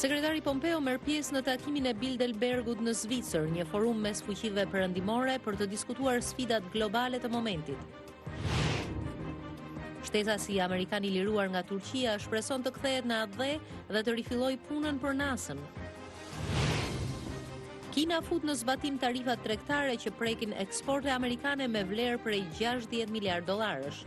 Sekretari Pompeo merr pjesë në takimin e Bilderbergut në Zvicër, një forum mes fuqive perëndimore për të diskutuar sfidat globale të momentit. Shtetasi amerikan i liruar nga Turqia shpreson të kthehet në atë dhe të rifillojë punën për NASA-n. Kina fut në zbatim tarifat tregtare që prekin eksporte amerikane me vlerë prej 60 miliard dollarësh.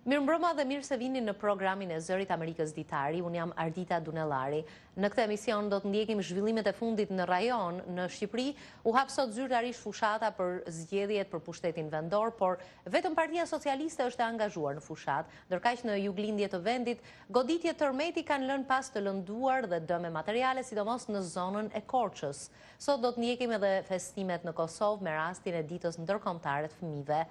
Mirëmbrëma dhe mirë se vini në programin e Zërit Amerikës Ditari. Unë jam Ardita Dunellari. Në këtë emision do të ndjekim zhvillimet e fundit në rajon. Në Shqipëri u hap sot zyrtarisht fushata për zgjedhjet për pushtetin vendor, por vetëm Partia Socialiste është e angazhuar në fushat, ndërkaq në juglindje të vendit, goditje tërmeti kanë lënë pas të lënduar dhe dëme materiale, sidomos në zonën e Korçës. Sot do të ndjekim edhe festimet në Kosovë me rastin e ditës ndërkombëtare të fëmijëve.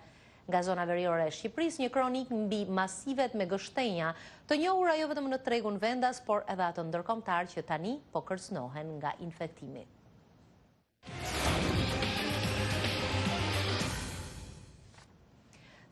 Nga zona veriore e Shqipërisë, një kronik mbi masivet me gështenja, të njohura jo vetëm në tregun vendas, por edhe atë ndërkombëtar që tani po kërcënohen nga infektimi.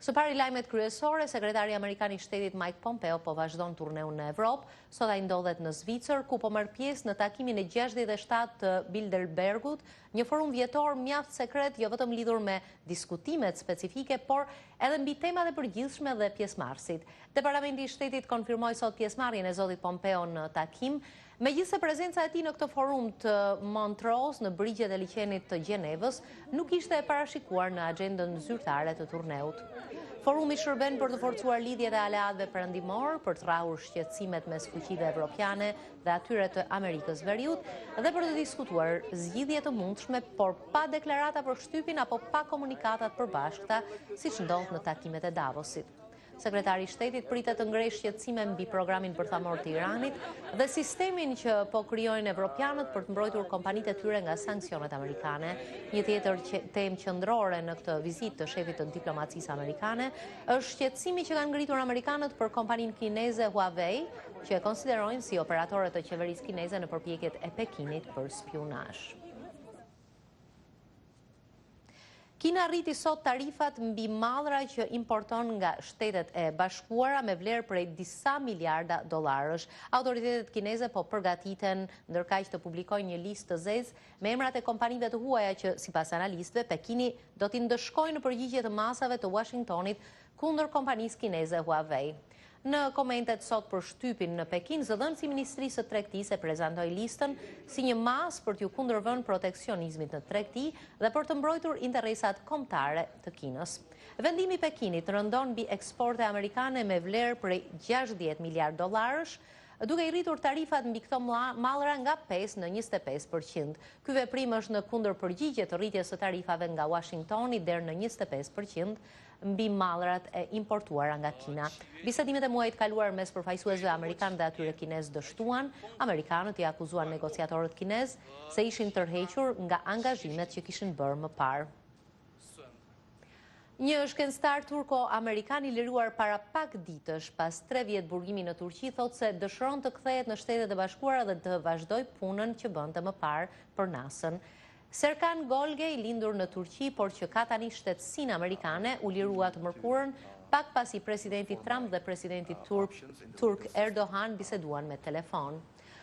Së pari lajmet kryesore, sekretari amerikan i shtetit Mike Pompeo po vazhdon turneun në Evropë. Sot ai ndodhet në Zvicër, ku po merr pjesë në takimin e 67 të Bilderbergut, një forum vjetor mjaft sekret, jo vetëm lidhur me diskutimet specifike, por edhe mbi temat e përgjithshme dhe pjesëmarrësit. Departamenti i shtetit konfirmoi sot pjesëmarrjen e zotit Pompeo në takim, megjithse prezenca e tij në këtë forum të Montreux në brigjet e liçenit të Gjenevës nuk ishte e parashikuar në agjendën zyrtare të turneut. Forumi shërben për të forcuar lidhjet e aleatëve perëndimor, për të rrahur shqetësimet mes fuqive evropiane dhe atyre të Amerikës Veriut dhe për të diskutuar zgjidhje të mundshme, por pa deklarata për shtypin apo pa komunikatat përbashkëta, siç ndodh në takimet e Davosit. Sekretari i shtetit pritet të ngrejë shqetësime mbi programin bërthamor të Iranit dhe sistemin që po krijojnë evropianët për të mbrojtur kompanitë e tyre nga sanksionet amerikane. Një tjetër temë qendrore në këtë vizitë të shefit të diplomacisë amerikane është shqetësimi që kanë ngritur amerikanët për kompaninë kineze Huawei, që e konsiderojnë si operatore të qeverisë kineze në përpjekjet e Pekinit për spionazh. Kina rriti sot tarifat mbi mallra që importon nga Shtetet e Bashkuara me vlerë prej disa miliarda dollarësh. Autoritetet kineze po përgatiten ndërkaq të publikojnë një listë të zezë me emrat e kompanive të huaja që, sipas analistëve, Pekini do t'i ndëshkojë në përgjigje të masave të Washingtonit kundër kompanisë kineze Huawei. Në komentet sot për shtypin në Pekin, zëdhënësi i Ministrisë së Tregtisë e prezantoi listën si një masë për t'ju kundërvënë proteksionizmit në tregti dhe për të mbrojtur interesat kombëtare të Kinës. Vendimi i Pekinit rëndon mbi eksporte amerikane me vlerë prej 60 miliard dollarësh, duke i rritur tarifat mbi këto mallra nga 5 në 25%. Ky veprim është në kundërpërgjigje të rritjes së tarifave nga Washingtoni deri në 25% mbi mallrat e importuara nga Kina. Bisedimet e muajit kaluar mes përfaqësuesve amerikan dhe atyre kinez dështuan. Amerikanët i akuzuan negociatorët kinez se ishin tërhequr nga angazhimet që kishin bërë më parë. Një shkencëtar turko-amerikan i liruar para pak ditësh pas 3 vjet burgimi në Turqi thotë se dëshiron të kthehet në Shtetet e Bashkuara dhe të vazhdojë punën që bënte më parë për NASA-n. Serkan Golge, i lindur në Turqi, por që ka tani shtetësinë amerikane, u lirua të mërkurën pak pasi presidenti Trump dhe presidenti turk Erdogan biseduan me telefon.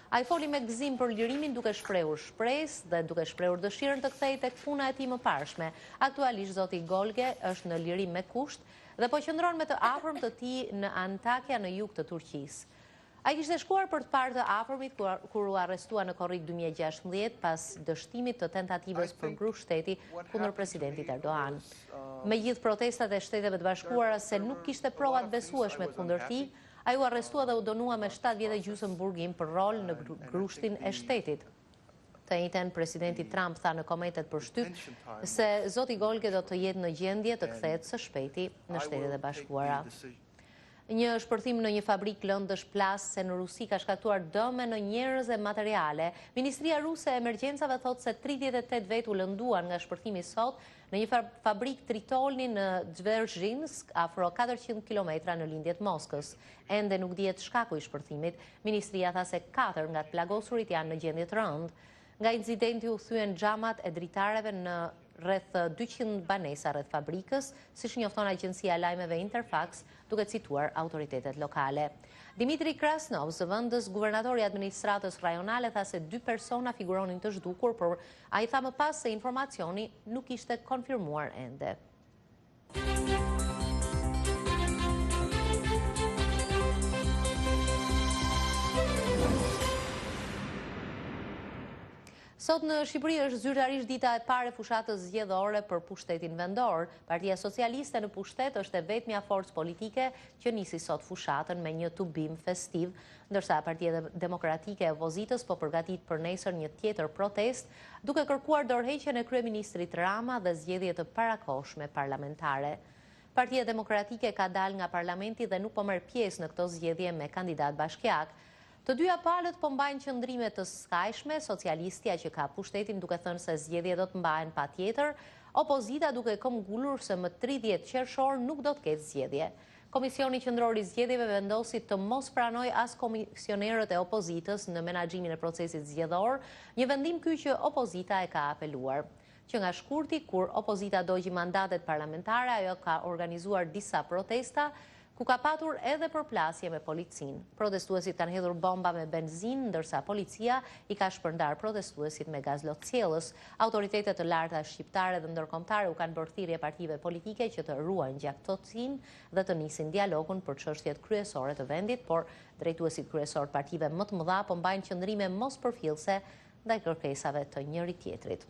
Ai foli me gëzim për lirimin duke shprehur shpresë dhe duke shprehur dëshirën të kthehej tek puna e tij më parshme. Aktualisht zoti Golge është në lirim me kusht dhe po qëndron me të afërm të tij në Antakya në jug të Turqisë. Ai kishte shkuar për të parë të afërmit kur u arrestua në korrik 2016 pas dështimit të tentativës për grup shteti kundër presidentit Erdogan. Megjithë protestat e Shteteve të Bashkuara se nuk kishte prova të besueshme kundër tij, ai u arrestua dhe u dënua me 7 vjet e gjysmë burgim për rol në grushtin e shtetit. Të njëjtën presidenti Trump tha në komentet për shtyp se zoti Golge do të jetë në gjendje të kthehet së shpejti në Shtetet e Bashkuara. Një shpërthim në një fabrik lëndësh plas se në Rusi ka shkaktuar dëme në njerëz e materiale. Ministria ruse e emergjencave thotë se 38 vet u lënduan nga shpërthimi sot në një fabrik tritolni në Dzerzhinsk, afro 400 kilometra në lindjet Moskës. Ende nuk dihet shkaku i shpërthimit. Ministria tha se 4 nga të plagosurit janë në gjendje të rëndë. Nga incidenti u thyen xhamat e dritareve në rreth 200 banesa rreth fabrikës, siç njofton agjencia e lajmeve Interfax, duke cituar autoritetet lokale. Dimitri Krasnov, zëvendës guvernatori i administratës rajonale, tha se 2 persona figuronin të zhdukur, por ai tha më pas se informacioni nuk ishte konfirmuar ende. Sot në Shqipëri është zyrtarisht dita e parë e fushatës zgjedhore për pushtetin vendor. Partia Socialiste në pushtet është e vetmja forcë politike që nisi sot fushatën me një tubim festiv, ndërsa Partia Demokratike e Opozitës po përgatit për nesër një tjetër protest, duke kërkuar dorëheqjen e kryeministrit Rama dhe zgjedhje të parakohshme parlamentare. Partia Demokratike ka dalë nga parlamenti dhe nuk po merr pjesë në këto zgjedhje me kandidat bashkiak. Të dyja palët po mbajnë qëndrime të skajshme, socialistja që ka pushtetin duke thënë se zgjedhjet do të mbahen patjetër, opozita duke këmbgulur se më 30 qershor nuk do të ketë zgjedhje. Komisioni qendror i zgjedhjeve vendosi të mos pranojë as komisionerët e opozitës në menaxhimin e procesit zgjedhor, një vendim ky që opozita e ka apeluar. Që nga shkurti, kur opozita dogji mandatet parlamentare, ajo ka organizuar disa protesta, ku ka patur edhe përplasje me policinë. Protestuesit kanë hedhur bomba me benzinë, ndërsa policia i ka shpërndar protestuesit me gaz lotësiellës. Autoritetet të larta shqiptare dhe ndërkombëtare u kanë bërë thirrje partive politike që të ruajnë gjaktësinë dhe të nisin dialogun për çështjet kryesore të vendit, por drejtuesit kryesor të partive më të mëdha po mbajnë qëndrime mospërfillëse ndaj kërkesave të njëri tjetrit.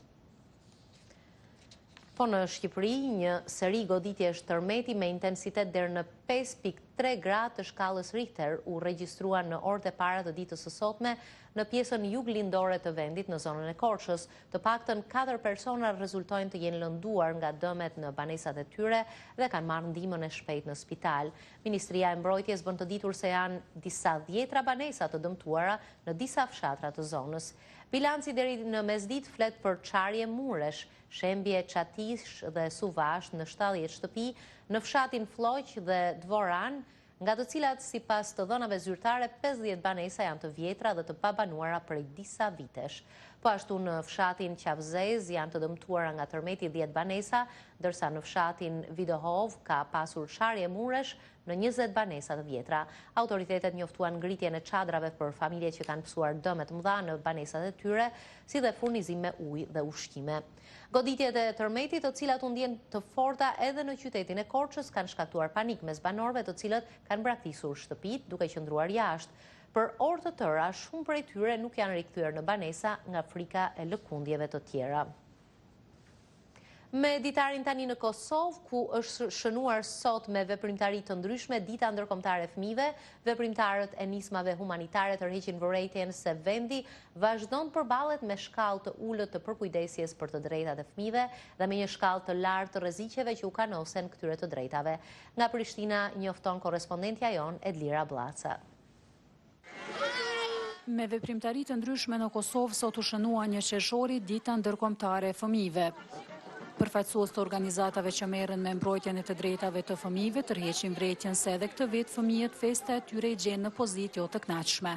Po në Shqipëri, një seri goditjesh tërmeti me intensitet deri në 5.3 gradë të shkallës Richter u regjistruan në orët e para të ditës së sotme në pjesën juglindore të vendit në zonën e Korçës. Të paktën 4 persona rezultojnë të jenë lënduar nga dëmet në banesat e tyre dhe kanë marrë ndihmën e shpejtë në spital. Ministria e Mbrojtjes bën të ditur se janë disa 10 banesa të dëmtuara në disa fshatra të zonës. Bilanci deri në mesditë flet për çarje muresh, shembje çatish dhe suvash në 70 shtëpi në fshatin Floq dhe Dvoran, nga të cilat sipas të dhënave zyrtare 50 banesa janë të vjetra dhe të pabanuara prej disa vitesh. Po ashtu në fshatin Qavzez janë të dëmtuara nga tërmeti 10 banesa, ndërsa në fshatin Vidohov ka pasur çarje muresh në 20 banesa të vjetra. Autoritetet njoftuan ngritjen e çadrave për familje që kanë pësuar dëme të mëdha në banesat e tyre, si dhe furnizim me ujë dhe ushqime. Goditjet e tërmetit, të cilat u ndjen të forta edhe në qytetin e Korçës, kanë shkaktuar panik mes banorëve, të cilët kanë braktisur shtëpit duke qëndruar jashtë. Për orë të tëra, shumë prej tyre nuk janë rikthyer në banesa nga frika e lëkundjeve të tjera. Me ditarin tani në Kosovë, ku është shënuar sot me veprimtari të ndryshme dita ndërkombëtare e fëmijëve, veprimtarët e nismave humanitare tërheqin vërejtjen se vendi vazhdon të përballet me shkallë të ulët të përkujdesjes për të drejtat e fëmijëve dhe me një shkallë të lartë të rreziqeve që u kanosen këtyre të drejtave. Nga Prishtina njofton korrespondentja jon Edlira Blaca. Me veprimtari të ndryshme në Kosovë sot u shënua një qershori dita ndërkombëtare e fëmijëve. Përfaqësues të organizatave që merren me mbrojtjen e të drejtave të fëmijëve tërheqin vërejtjen se edhe këtë vit fëmijët festa e tyre i gjenë në pozitë jo të kënaqshme.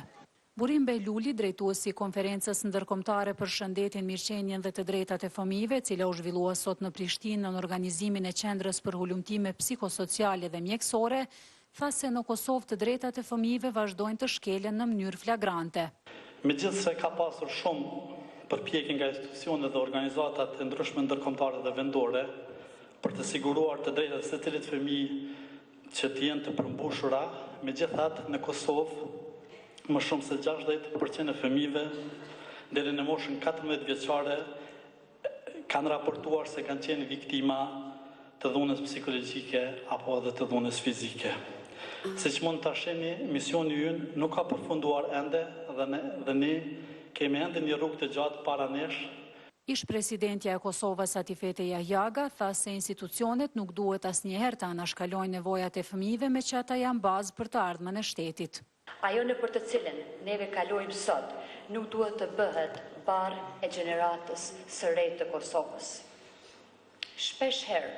Burim Bejluli, drejtuesi i konferencës ndërkombëtare për shëndetin, mirëqenien dhe të drejtat e fëmijëve, e cila u zhvillua sot në Prishtinë në organizimin e qendrës për hulumtime psikosociale dhe mjekësore, tha se në Kosovë të drejtat e fëmijëve vazhdojnë të shkelen në mënyrë flagrante. Megjithse ka pasur shumë përpjekje nga institucionet dhe organizatat e ndryshme ndërkombëtare dhe vendore për të siguruar të drejtat e secilit fëmijë që të jenë të përmbushura, megjithatë në Kosovë më shumë se 60% e fëmijëve deri në moshën 14 vjeçare kanë raportuar se kanë qenë viktima të dhunës psikologjike apo edhe të dhunës fizike. Siç mund ta shihni, misioni ynë nuk ka përfunduar ende dhe ne kemi ende një rrugë të gjatë para nesh. Ish presidentja e Kosovës Atifete Jahjaga tha se institucionet nuk duhet asnjëherë të anashkalojnë nevojat e fëmijëve, me që ata janë bazë për të ardhmen e shtetit. Ajo në për të cilën neve kalojmë sot nuk duhet të bëhet barë e gjeneratës së re të Kosovës. Shpesh herë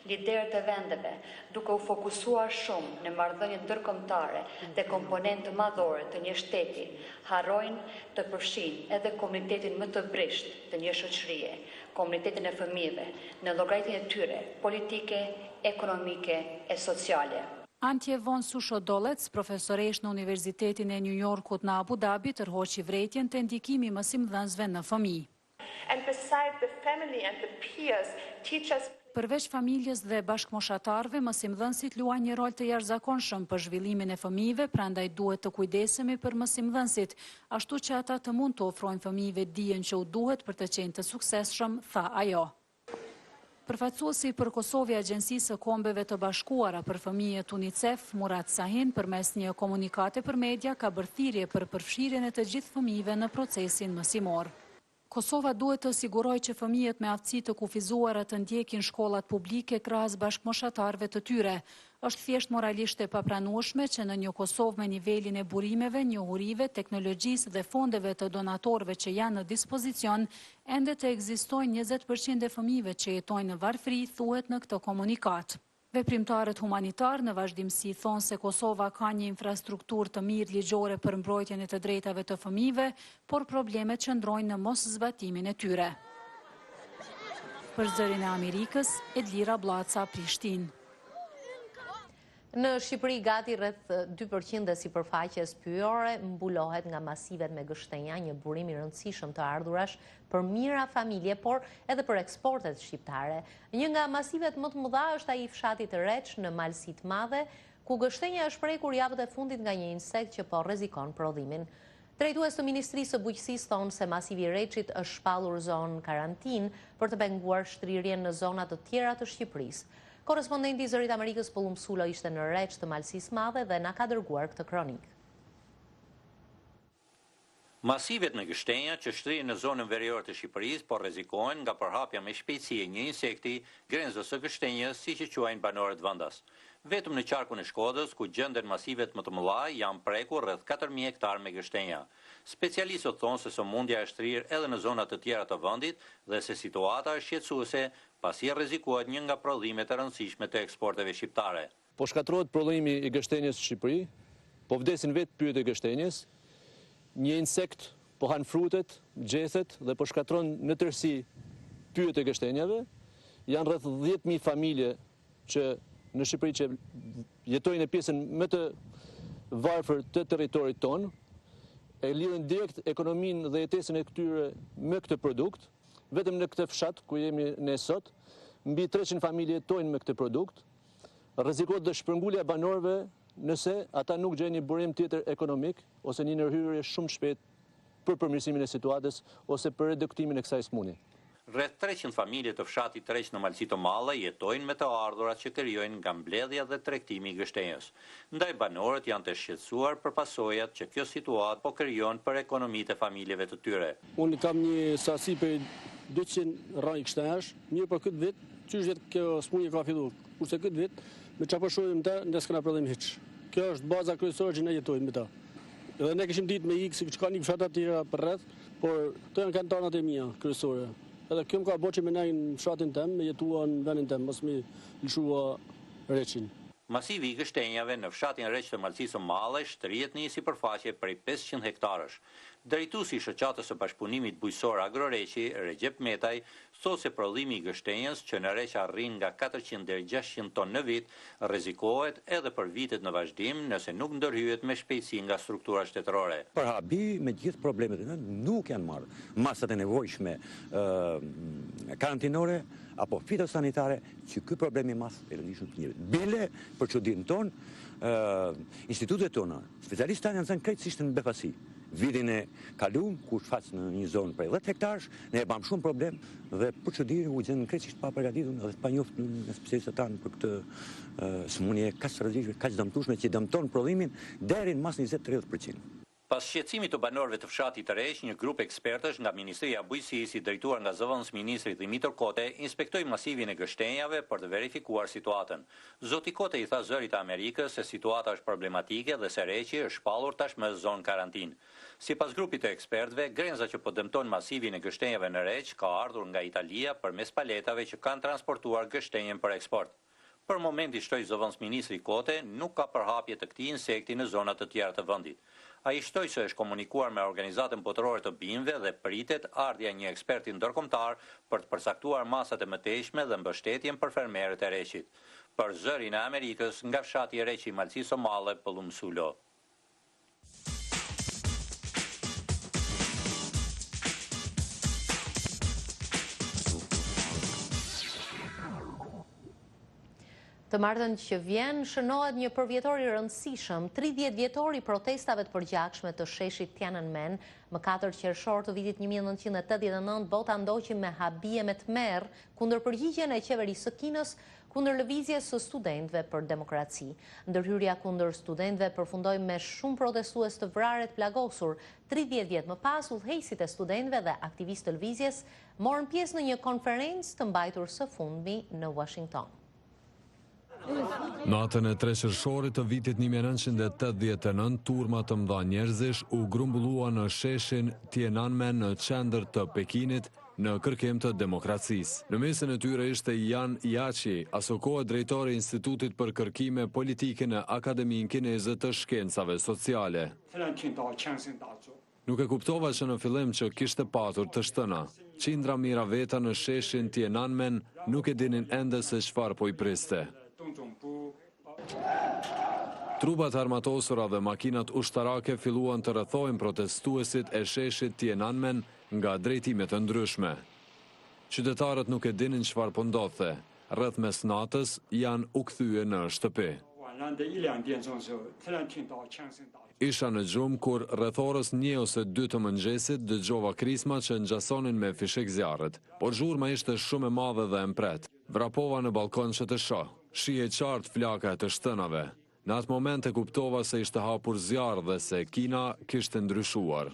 liderët e vendeve, duke u fokusuar shumë në marrëdhëniet ndërkombëtare dhe komponentë madhore të një shteti, harrojnë të përfshinë edhe komunitetin më të brisht të një shoqërie, komunitetin e fëmijëve, në llogaritjen e tyre politike, ekonomike e sociale. Antje von Sushodolec, profesoresh në Universitetin e New Yorkut në Abu Dhabi, tërhoqi vërejtjen të ndikimi mësimdhënësve në fëmijë. Përveç familjes dhe bashkëmoshatarëve, mësimdhënësit luajnë një rol të jashtëzakonshëm për zhvillimin e fëmijëve, prandaj duhet të kujdesemi për mësimdhënësit, ashtu që ata të mund të ofrojnë fëmijëve dijen që u duhet për të qenë të suksesshëm, tha ajo. Përfaqësuesi për Kosovë i Agjencisë së Kombeve të Bashkuara për Fëmijët UNICEF, Murat Sahin, përmes një komunikate për media, ka bërë thirrje për përfshirjen e të gjithë fëmijëve në procesin mësimor. Kosova duhet të sigurojë që fëmijët me aftësi të kufizuara të ndjekin shkollat publike krahas bashkëmoshatarëve të tyre. Është thjesht moralisht e papranueshme që në një Kosovë me nivelin e burimeve, njohurive, teknologjisë dhe fondeve të donatorëve që janë në dispozicion, ende të ekzistojnë 20% e fëmijëve që jetojnë në varfëri, thuhet në këtë komunikat. Veprimtarët humanitar në vazhdimsi thonë se Kosova ka një infrastrukturë të mirë ligjore për mbrojtjen e të drejtave të fëmijëve, por problemet qëndrojnë në mos zbatimin e tyre. Për Zërin e Amerikës, Edlira Blaca, Prishtinë. Në Shqipëri, gati rreth 2% e sipërfaqes pyjore mbulohet nga masivet me gështenja, një burim i rëndësishëm të ardhurash për mira familje, por edhe për eksportet shqiptare. Një nga masivet më të mëdha është ai i fshatit të Reç në Malësi të Madhe, ku gështenja është prekur javët e fundit nga një insekt që po rrezikon prodhimin. Drejtues të Ministrisë së Bujqësisë thonë se masivi i Reçit është shpallur zonë karantinë për të penguar shtrirjen në zona të tjera të Shqipërisë. Korespondenti i Zërit Amerikës Pollum Sulo ishte në Reç të Malësisë Madhe dhe na ka dërguar këtë kronikë. Masivet me gështenja që shtrihen në zonën veriore të Shqipërisë po rrezikohen nga përhapja me shpejtësi e një insekti, grenzës së gështenjës, siç e quajnë banorët vendas. Vetëm në qarkun e Shkodrës, ku gjenden masivet më të mëdha, janë prekur rreth 4000 hektar me gështenja. Specialistët thonë se sëmundja është shtrihet edhe në zona të tjera të vendit dhe se situata është shqetësuese, pasi rrezikohet një nga prodhimet e rëndësishme të eksporteve shqiptare. Po shkatërrohet prodhimi i gështenjës në Shqipëri, po vdesin vetë pyjet e gështenjës, një insekt po han frutet, gjethet dhe po shkatron në tërësi pyjet e gështenjave. Janë rreth 10.000 familje që në Shqipëri që jetojnë në pjesën më të varfër të territorit tonë, e lidhin direkt ekonominë dhe jetesën e këtyre me këtë produkt. Vetëm në këtë fshat ku jemi ne sot, mbi 300 familje jetojnë me këtë produkt. Rrezikohet dhe shpërngulja e banorëve nëse ata nuk gjejnë një burim tjetër ekonomik ose një ndërhyrje shumë shpejt për përmirësimin e situatës ose për reduktimin e kësaj smundje. Rreth 300 familje të fshatit Reç në Malësi të Madhe jetojnë me të ardhurat që krijojnë nga mbledhja dhe tregtimi i gështenjës. Ndaj banorët janë të shqetësuar për pasojat që kjo situatë po krijon për ekonomitë e familjeve të tyre. Unë kam një sasi për 200 rraj gështenjash, mirë për këtë vit, qysh kjo smundje ka filluar, kurse këtë vit me çfarë shohim ta ne s'kena prodhim hiç. Kjo është baza kryesore që ne jetojmë me ta. Edhe ne kishim ditë me ikë siç ka një fshata të tjera për rreth, por këto janë kantonat e mia kryesore. Edhe kjo më ka bëqë me nejnë në fshatin tem, me jetua në vendin tem, mos mi lëshua Reçin. Masivi i gështenjave në fshatin Reç të Malësisë së Madhe shtrihet në një sipërfaqe prej 500 hektarësh. Drejtuesi i shoqatës së bashkëpunimit bujqësor Agroreçi, Recep Metaj, thotë se prodhimi i gështenjës që në Reç arrin nga 400 deri 600 tonë në vit, rrezikohet edhe për vitet në vazhdim nëse nuk ndërhyjet me shpejtësi nga struktura shtetërore. Për habi me gjithë problemet e nuk janë marrë masat e nevojshme karantinore apo fitosanitare që ky problemi mas e rëndishëm të njerëzit. Bile për çuditën tonë, institutet tona, specialistë tanë janë thënë krejtësisht në befasi. Vitin e kaluar, ku shfaq në një zonë prej 10 hektarësh, ne e bam shumë problem dhe për çuditën u gjendën krejtësisht pa përgatitur dhe pa njoftur në specialistët tanë për këtë smundje kaq rrezikshme, kaq dëmtueshme që dëmton prodhimin deri në mas 20-30%. Pas shqetësimit të banorëve të fshatit të Reç, një grup ekspertësh nga Ministria e Bujqësisë, drejtuar nga zëvendës ministri Dimitër Kote, inspektoi masivin e gështenjave për të verifikuar situatën. Zoti Kote i tha Zërit të Amerikës se situata është problematike dhe se Reçi është shpallur tashmë zonë karantinë. Sipas grupit të ekspertëve, grenza që po dëmton masivin e gështenjave në Req ka ardhur nga Italia përmes paletave që kanë transportuar gështenjen për eksport. Për momenti, shtoi zëvendësministri Kote, nuk ka përhapje të këtij insekti në zona të tjera të vendit. Ai shtoi se është komunikuar me Organizatën Botërore të Bimëve dhe pritet ardhja një eksperti ndërkombëtar për të përcaktuar masat e mëtejshme dhe mbështetjen për fermerët e Reqit. Për Zërin e Amerikës, nga fshati i Reqi Malci Somale, Pëllum Sulo. Të martën që vjen, shënohet një përvjetor i rëndësishëm, 30 vjetori protestave të përgjakshme të sheshit Tiananmen, më 4 qershor të vitit 1989, bota ndoqi me habije me tmerr kundër përgjigjen e qeverisë së Kinës kundër lëvizjes së studentëve për demokraci. Ndërhyrja kundër studentëve përfundoi me shumë protestues të vrarë të plagosur. 30 vjet më pas, udhëheqësit e studentëve dhe aktivistë të lëvizjes morën pjesë në një konferencë të mbajtur së fundmi në Washington. Natën e 3 qershorit të vitit 1989, turma të mëdha njerëzish u grumbullua në sheshin Tiananmen në qendër të Pekinit në kërkim të demokracisë. Në mesin e tyre ishte Yan Yachi, asokohet drejtori i Institutit për kërkime politike në Akademinë Kineze të Shkencave Sociale. Nuk e kuptova që në fillim që kishte patur të shtëna. Qindra mira veta në sheshin Tiananmen nuk e dinin ende se çfarë po i priste. Trupat armatosura dhe makinat ushtarake filluan të rrethojnë protestuesit e sheshit Tiananmen nga drejtimet të ndryshme. Qytetarët nuk e dinin çfarë po ndodhte. Rreth mesnatës janë u kthye në shtëpi. Isha në gjumë kur rreth orës 1 ose 2 të mëngjesit dëgjova krisma që ngjasonin me fishek zjarret, por zhurma ishte shumë e madhe dhe e mpret. Vrapova në balkon që të shoh. Shihej qartë flaka e të shtënave. Në atë moment e kuptova se ishte hapur zjarr dhe se Kina kishte ndryshuar.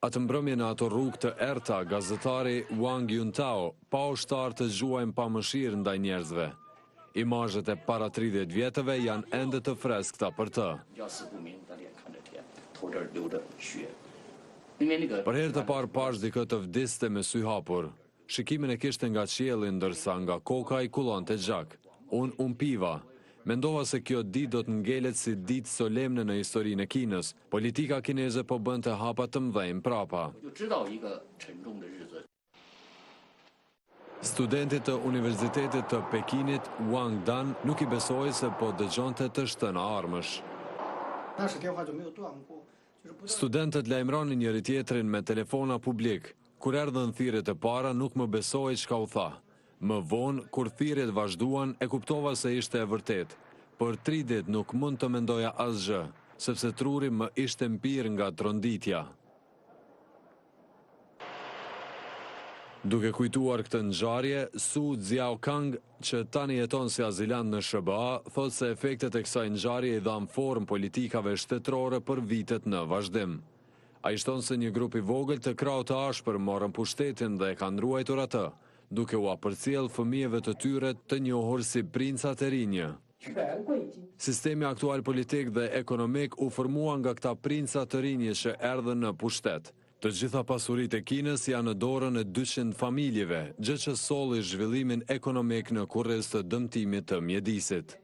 Atë mbrëmje në ato rrugë të errta, gazetari Wang Yuntao pa ushtar të zgjuajnë pa mëshirë ndaj njerëzve. Imazhet e para 30 vjetëve janë ende të freskëta për të. Për herë të parë pash dikë të vdiste me sy hapur. Shikimin e kishte nga qielli ndërsa nga koka i kullonte gjak. Unë umpiva. Mendova se kjo ditë do të ngelet si ditë solemne në historinë e Kinës. Politika kineze po bënte hapa të mëdhenj prapa. Studenti të Universitetit të Pekinit, Wang Dan, nuk i besoi se po dëgjonte të shtëna armësh. Studentët lajmëronin njëri tjetrin me telefona publik. Kur erdhën thirrjet e para, nuk më besoi çka u tha. Më vonë, kur thirrjet vazhduan, e kuptova se ishte e vërtet. Për 3 ditë nuk mund të mendoja asgjë, sepse truri më ishte mpir nga tronditja. Duke kujtuar këtë ngjarje, Su Ziaokang, që tani jeton si azilant në SBA, thot se efektet e kësaj ngjarje i dhan formë politikave shtetërore për vitet në vazhdim. Ai shton se një grup i vogël të krahut të ashpër morën pushtetin dhe e kanë ruajtur atë, duke u apërcjell fëmijëve të tyre të njohur si princat e rinj. Sistemi aktual politik dhe ekonomik u formua nga këta princa të rinj që erdhën në pushtet. Të gjitha pasuritë e Kinës janë në dorën e 200 familjeve, gjë që solli zhvillimin ekonomik në kurriz të dëmtimit të mjedisit.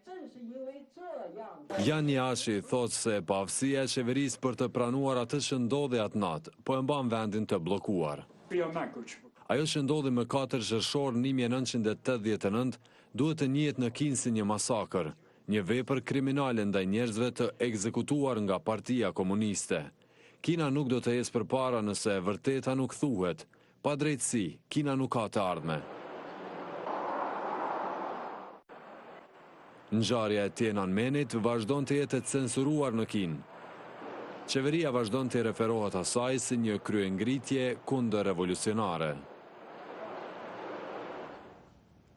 Yan Yachi thot se pavësia e qeverisë për të pranuar atë që ndodhi atë natë, po e mban vendin të bllokuar. Ajo që ndodhi më 4 qershor 1989 duhet të njihet në Kinë si një masakër, një vepër kriminale ndaj njerëzve të ekzekutuar nga Partia Komuniste. Kina nuk do të ecë përpara nëse e vërteta nuk thuhet. Pa drejtësi, Kina nuk ka të ardhme. Ngjarja e Tiananmenit vazhdon të jetë e censuruar në Kinë. Qeveria vazhdon të referohet asaj si një kryengritje kundër revolucionare.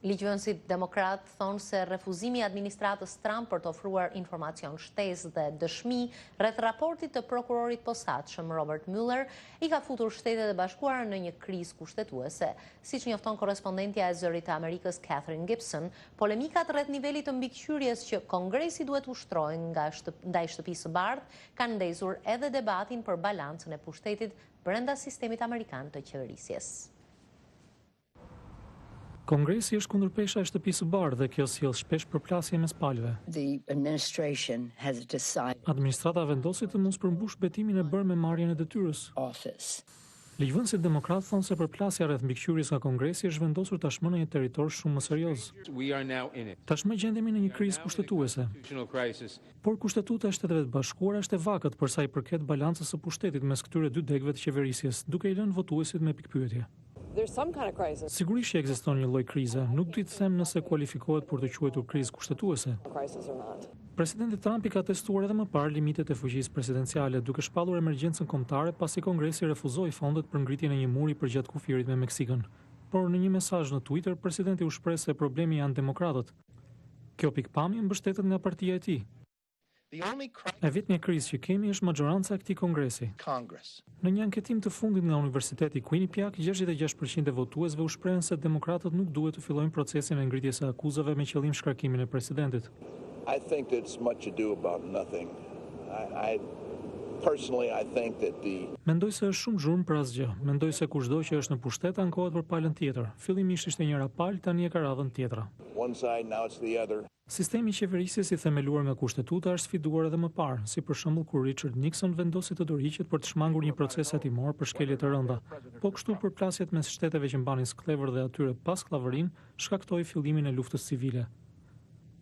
Ligjvënësit demokrat thonë se refuzimi i administratës Trump për të ofruar informacion shtesë dhe dëshmi rreth raportit të prokurorit posaçëm Robert Mueller i ka futur Shtetet e Bashkuara në një krizë kushtetuese. Siç njofton korrespondentja e Zërit të Amerikës Catherine Gibson, polemikat rreth nivelit të mbikëqyrjes që Kongresi duhet ushtrojë ndaj Shtëpisë së Bardhë kanë ndezur edhe debatin për balancën e pushtetit brenda sistemit amerikan të qeverisjes. Kongresi është kundër pesha e Shtëpisë së Bardhë dhe kjo sjell shpesh përplasje mes palëve. Administrata vendosi të mos përmbush betimin e bërë me marrjen e detyrës. Ligjvënësit demokratë thonë se përplasja rreth mbikëqyrjes nga Kongresi është vendosur tashmë në një territor shumë më serioz. Tashmë gjendemi në një krizë kushtetuese. Por kushtetuta e Shteteve të Bashkuara është e vakët për sa i përket balancës së pushtetit mes këtyre dy degëve të qeverisjes, duke i lënë votuesit me pikpyetje. Sigurisht që ekziston një lloj krize, nuk di të them nëse kualifikohet për të quajtur krizë kushtetuese. Presidenti Trump i ka testuar edhe më parë limitet e fuqisë presidenciale, duke shpallur emergjencën kombëtare pasi Kongresi refuzoi fondet për ngritjen e një muri përgjatë kufirit me Meksikën. Por në një mesazh në Twitter, presidenti u shpreh se problemi janë demokratët. Kjo pikpamje mbështetet nga partia e tij. E vetmja krizë që kemi është majoranca e këtij kongresi. Në një anketim të fundit nga Universiteti Quinnipiac, 66% e votuesve u shprehen se demokratët nuk duhet të fillojnë procesin e ngritjes së akuzave me qëllim shkarkimin e presidentit. Mendoj se është shumë zhurmë për asgjë. Mendoj se kushdo që është në pushtet ankohet për palën tjetër. Fillimisht ishte njëra palë, tani e ka radhën tjetra. Sistemi i qeverisjes i themeluar nga kushtetuta është sfiduar edhe më parë, si për shembull kur Richard Nixon vendosi të dorëhiqet për të shmangur një proces hetimor për shkelje të rënda. Po kështu përplasjet mes shteteve që mbanin skllëvër dhe atyre pas skllavërinë shkaktoi fillimin e luftës civile.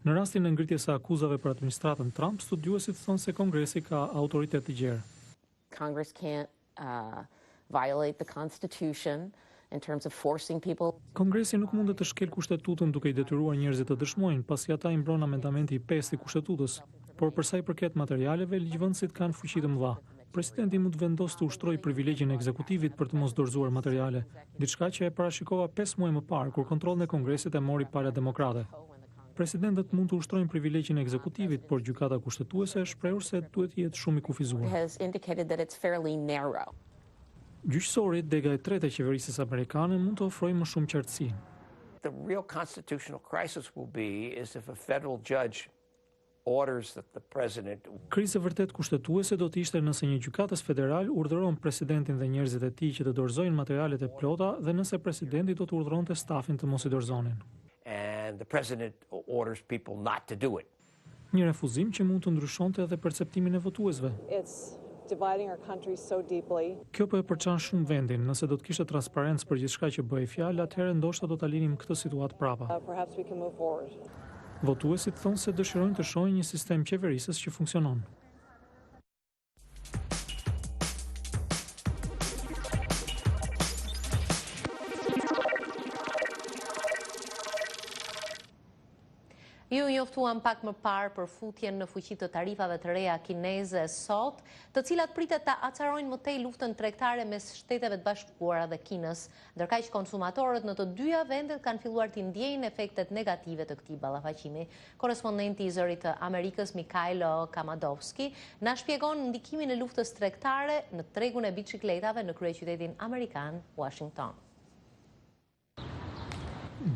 Në rastin e ngritjes së akuzave për administratën Trump, studiuesit thonë se Kongresi ka autoritet të gjerë. Congress can't violate the Constitution in terms of forcing people. Kongresi nuk mund të shkel kushtetutën duke i detyruar njerëzit të dëshmojnë, pasi ata i mbron amendamenti i 5 i kushtetutës. Por për sa i përket materialeve, ligjvënësit kanë fuqi të mëdha. Presidenti mund të vendosë të ushtrojë privilegjin e ekzekutivit për të mos dorëzuar materiale, diçka që e parashikova 5 muaj më parë kur kontrollin e Kongresit e mori pala demokrate. Presidentët mund të ushtrojnë privilegjin e ekzekutivit, por gjykata kushtetuese është shprehur se duhet të jetë shumë i kufizuar. Gjyqësorit, dega e tretë e qeverisjes amerikane, mund të ofrojë më shumë qartësi. The real constitutional crisis will be is if a federal judge orders that the president. Krizë vërtet kushtetuese do të ishte nëse një gjykatës federal urdhëron presidentin dhe njerëzit e tij që të dorëzojnë materialet e plota dhe nëse presidenti do të urdhëronte stafin të mos i dorëzonin. And the president orders people not to do it. Një refuzim që mund të ndryshonte edhe perceptimin e votuesve. Kjo po e përçan shumë vendin. Nëse do të kishte transparencë për gjithçka që bëhej fjalë, atëherë ndoshta do ta linim këtë situatë prapa. Votuesit thonë se dëshirojnë të shohin një sistem qeverisës që funksionon. Ju njoftuam pak më parë për futjen në fuqi të tarifave të reja kineze sot, të cilat pritet ta acarojnë më tej luftën tregtare mes Shteteve të Bashkuara dhe Kinës, ndërkaq konsumatorët në të dyja vendet kanë filluar të ndjejnë efektet negative të këtij ballafaqimi. Korrespondenti i Zërit të Amerikës Mikhailo Kamadovski na shpjegon ndikimin e luftës tregtare në tregun e biçikletave në kryeqytetin amerikan, Washington.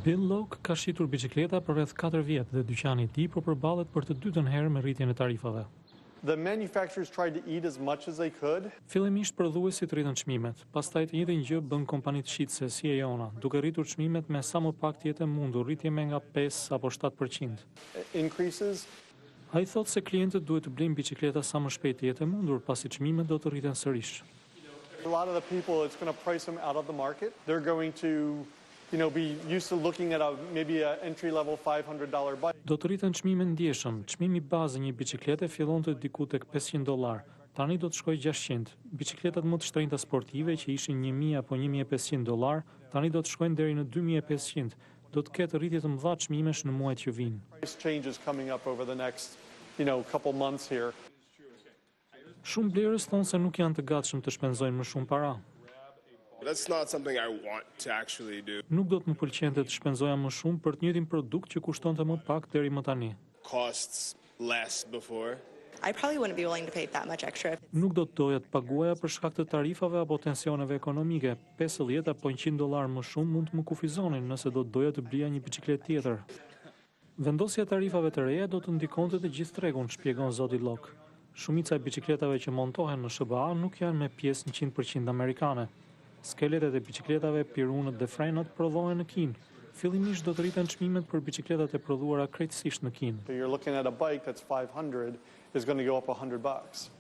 Bill Locke ka shitur biçikleta për rreth 4 vjet dhe dyqani i tij po përballet për të dytën herë me rritjen e tarifave. The manufacturers tried to eat as much as they could. Fillimisht prodhuesit rritën çmimet, pastaj të njëjtën gjë bën kompanitë shitse si e jona, duke rritur çmimet me sa më pak të jetë mundur, rritje me nga 5 apo 7%. Increases. Ai thotë se klientët duhet të blejnë biçikleta sa më shpejt të jetë mundur, pasi çmimet do të rriten sërish. A lot of the people, it's going to price them out of the market. They're going to be used to looking at maybe an entry-level $500 bike. Do të rriten çmimet ndjeshëm. Çmimi bazë një biçiklete fillonte diku tek $500. Tani do të shkojë 600. Biçikletat më të shtrenjta sportive që ishin $1.000 apo $1.500, tani do të shkojnë deri në $2.500. Do të ketë rritje të mëdha çmimesh në muajt që vijnë. Price changes coming up over the next, couple months here. Shumë blerës thonë se nuk janë të gatshëm të shpenzojnë më shumë para. That's not something I want to actually do. Nuk do të më pëlqente të shpenzoja më shumë për të njëjtin produkt që kushtonte më pak deri më tani. Costs less before. I probably wouldn't be willing to pay that much extra. Nuk do të doja të paguaja për shkak të tarifave apo tensioneve ekonomike. $50 apo $100 më shumë mund të më kufizonin nëse do të doja të blija një biçikletë tjetër. Vendosja e tarifave të reja do të ndikonte të gjithë tregun, shpjegon zoti Lok. Shumica e biçikletave që montohen në SBA nuk janë me pjesë 100% amerikane. Skeletet e biçikletave, pirunët dhe frenat prodhohen në Kinë. Fillimisht do të rriten çmimet për biçikletat e prodhuara krejtësisht në Kinë. So you're looking at a bike that's 500 is going to go up $100.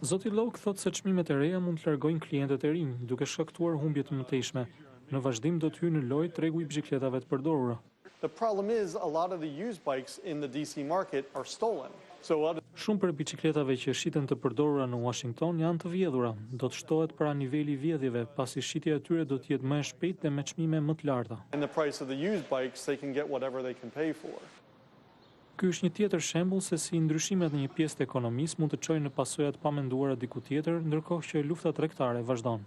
Zoti Lok thotë se çmimet e reja mund të largojnë klientët e rinj, duke shkaktuar humbje të mëtejshme. Në vazhdim do të hyjë në lojë tregu i biçikletave të përdorura. The problem is a lot of the used bikes in the DC market are stolen. Shumë për biçikletave që shiten të përdorura në Washington janë të vjedhura. Do të shtohet para niveli i vjedhjeve, pasi shitja e tyre do të jetë më e shpejtë dhe me çmime më të larta. And the price of the used bikes, they can get whatever they can pay for. Ky është një tjetër shembull se si ndryshimet në një pjesë të ekonomisë mund të çojnë në pasoja të pamenduara diku tjetër, ndërkohë që lufta tregtare vazhdon.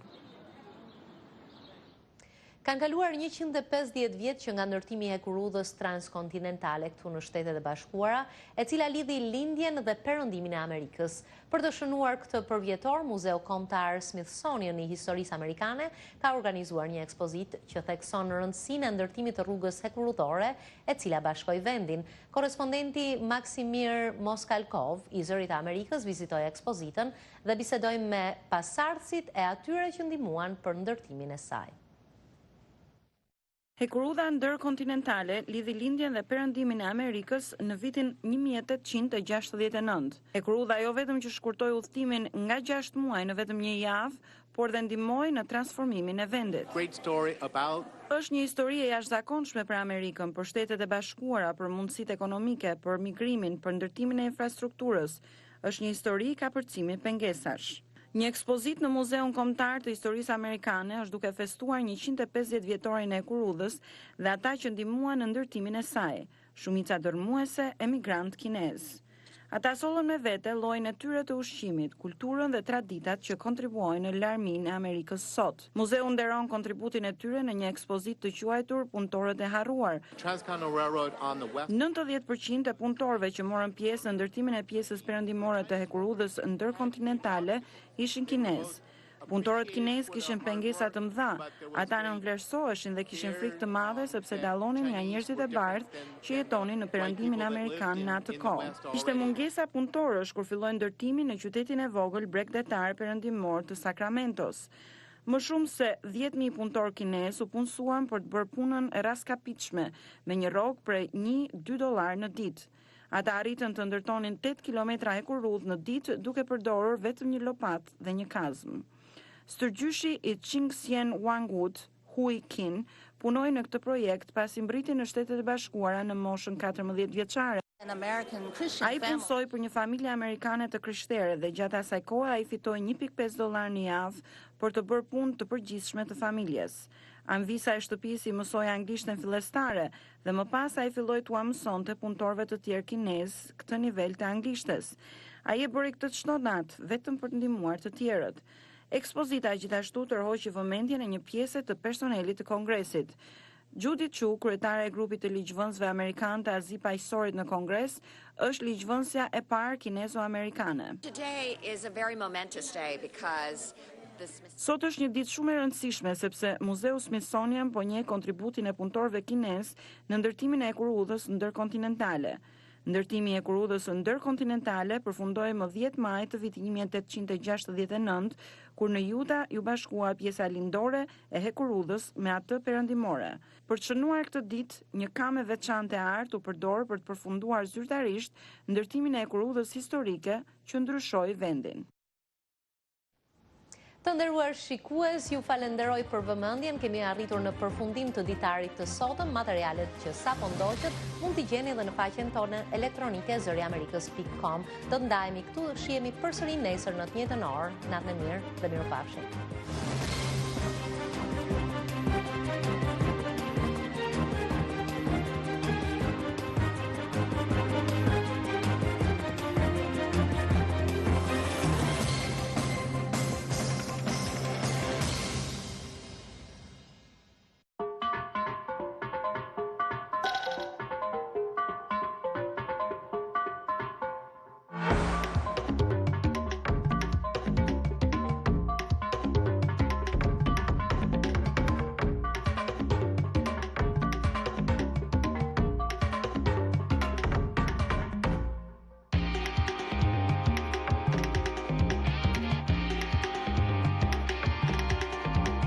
Kanë kaluar 150 vjet që nga ndërtimi i hekurudhës transkontinentale këtu në Shtetet e Bashkuara, e cila lidhi lindjen dhe perëndimin e Amerikës. Për të shënuar këtë përvjetor, Muzeu Kombëtar Smithsonian i Historisë Amerikane ka organizuar një ekspozitë që thekson rëndësinë e ndërtimit të rrugës hekurudhore, e cila bashkoi vendin. Korrespondenti Maksimir Moskalkov i Zërit të Amerikës vizitoi ekspozitën dhe bisedoi me pasardhësit e atyre që ndihmuan për ndërtimin e saj. Hekurudha ndërkontinentale lidhi lindjen dhe perëndimin e Amerikës në vitin 1869. Hekurudha jo vetëm që shkurtoi udhëtimin nga 6 muaj në vetëm një javë, por dhe ndihmoi në transformimin e vendit. Është një histori e jashtëzakonshme për Amerikën, për Shtetet e Bashkuara, për mundësitë ekonomike, për migrimin, për ndërtimin e infrastrukturës. Është një histori ka përcimi pengesash. Një ekspozitë në Muzeun Kombëtar të Historisë Amerikane është duke festuar 150 vjetorin e hekurudhës dhe ata që ndihmuan në ndërtimin e saj, shumica dërmuese emigrant kinez. Ata sollën me vete llojin e tyre të ushqimit, kulturën dhe traditat që kontribuojnë në larminë e Amerikës sot. Muzeu nderon kontributin e tyre në një ekspozitë të quajtur Punëtorët e harruar. 90% e punëtorëve që morën pjesë në ndërtimin e pjesës perëndimore të hekurudhës ndërkontinentale ishin kinezë. Punëtorët kinez kishin pengesa të mëdha. Ata nënvlerësoheshin dhe kishin frikë të madhe sepse dallonin nga njerëzit e bardhë që jetonin në perëndimin amerikan në atë kohë. Ishte mungesa punëtorësh kur filloi ndërtimi në qytetin e vogël bregdetar perëndimor të Sacramentos. Më shumë se 10.000 punëtorë kinez u punësuan për të bërë punën e raskapitshme me një rrogë prej $1-2 në ditë. Ata arritën të ndërtonin 8 kilometra hekurudhë në ditë duke përdorur vetëm një lopatë dhe një kazmë. Stërgjyshi i Qingxian Wangut, Hui Qin, punoi në këtë projekt pasi mbriti në Shtetet e Bashkuara në moshën 14 vjeçare. Ai punsoi për një familje amerikane të krishterë dhe gjatë asaj kohe ai fitoi $1.5 në javë për të bërë punë të përgjithshme të familjes. Anvisa e shtëpisë i mësoi anglishtën fillestare dhe më pas ai filloi t'u mësonte punëtorëve të tjerë kinez këtë nivel të anglishtes. Ai e bëri këtë çdo natë vetëm për të ndihmuar të tjerët. Ekspozita gjithashtu tërhoqi vëmendjen e një pjese të personelit të Kongresit. Judy Chu, kryetare e grupit të ligjvënësve amerikan të Azi Paqësorit në Kongres, është ligjvënësja e parë kinezo-amerikane. Sot është një ditë shumë e rëndësishme sepse Muzeu Smithsonian po njeh kontributin e punëtorëve kinez në ndërtimin e hekurudhës ndërkontinentale. Ndërtimi i hekurudhës ndërkontinentale përfundoi më 10 maj të vitit 1869, kur në Utah ju bashkua pjesa lindore e hekurudhës me atë perëndimore. Për të shënuar këtë ditë, një kam e veçantë e artë u përdor për të përfunduar zyrtarisht ndërtimin e hekurudhës historike që ndryshoi vendin. Të nderuar shikues, ju falenderoj për vëmendjen. Kemi arritur në përfundim të ditarit të sotëm. Materialet që sapo ndoqët mund t'i gjeni edhe në faqen tonë elektronike zëriamerikës.com. Do të ndajemi këtu, shihemi përsëri nesër në të njëjtën orë. Natën e mirë dhe mirupafshim.